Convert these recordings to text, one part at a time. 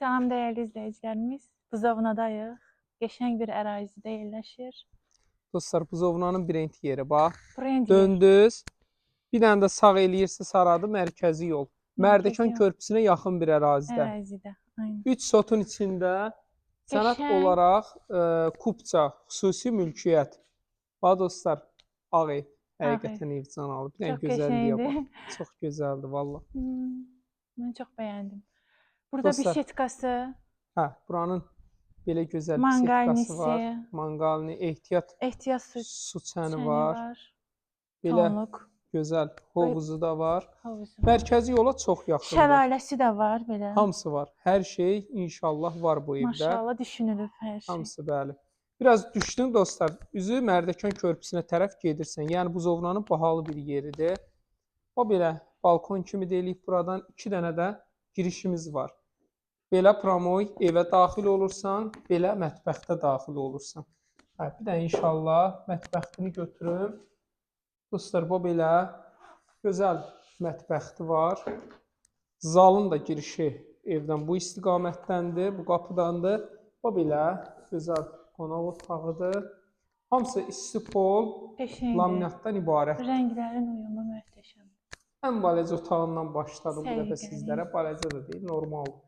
Salam dəyərli izləyicilərimiz. Buzovnadayıq. Qəşəng bir ərazidə yerləşir. Dostlar, buzovnanın brend yeri bax. Brend yer. Döndünüz. Bir dənə də sağ eləyirsiz haradı? Mərkəzi yol. Mərdəkan yol. körpüsünə yaxın bir ərazidə. Ərazidə. Aynen. 3 sotun içində sənəd Qəşəng. olaraq Kupça, xüsusi mülkiyyət. Bax dostlar, ağ ev. Həqiqətən ev canalı. Bir dənə Çox gözəlliyə qəşəngdir. bax. Çox gözəldir valla. Mən çox bəyəndim. Burada Dostlar, bişetkası, hə, buranın belə gözəl mangalnisi, bisitkası var. Mangalni, ehtiyac su çəni çəni var. var. Belə Tonluq. gözəl hovuzu da var. Havuzu var. Mərkəzi yola çox yaxındır. Şəlaləsi də var belə. Hamısı var. Hər şey inşallah var bu evdə. Maşallah düşünülüb hər şey. Hamısı bəli. Biraz düşdün dostlar. Üzü Mərdəkan körpüsünə tərəf gedirsən. Yəni buzovnanın bahalı bir yeridir. O belə balkon kimi deyilib buradan 2 dənə də girişimiz var. Belə promoy evə daxil olursan, belə mətbəxtə daxil olursan. Hə, bir də inşallah mətbəxtini götürüm. Dostlar, bu belə gözəl mətbəxti var. Zalın da girişi evdən bu istiqamətdəndir, bu qapıdandır. Bu belə gözəl qonaq otağıdır. Hamısı isti pol, laminatdan ibarət. Rənglərin uyumu möhtəşəm. Ən balaca otağından başladım bu dəfə Səliqəli. sizlərə. Balaca da deyil, normaldır.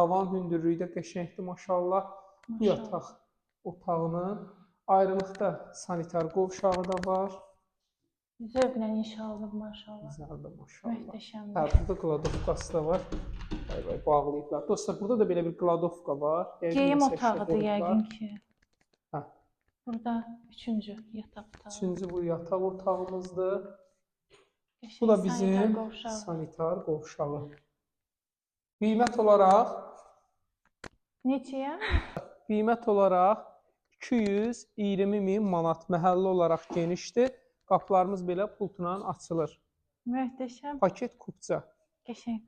Tavan hündürlüyü də qəşəngdir maşallah. Bu yataq otağının ayrılıqda sanitar qovşağı da var. Zövqlə inşallah maşallah. Güzeldir maşallah. Möhtəşəmdir. Hə, burada qladovkası da var. Vay, bağlayıblar. Dostlar, burada da belə bir qladovka var. Geyim otağıdır yəqin ki. Hə. Burada üçüncü yataq otağı. Üçüncü bu yataq otağımızdır. Qəşəng Bu da bizim sanitar qovşağı. sanitar qovşağı. Qiymət olaraq Neçəyə? Qiymət olaraq 220.000 manat. Məhəllə olaraq genişdir. Qapılarımız belə pultla açılır. Möhtəşəm. Paket kupça. Qəşəng.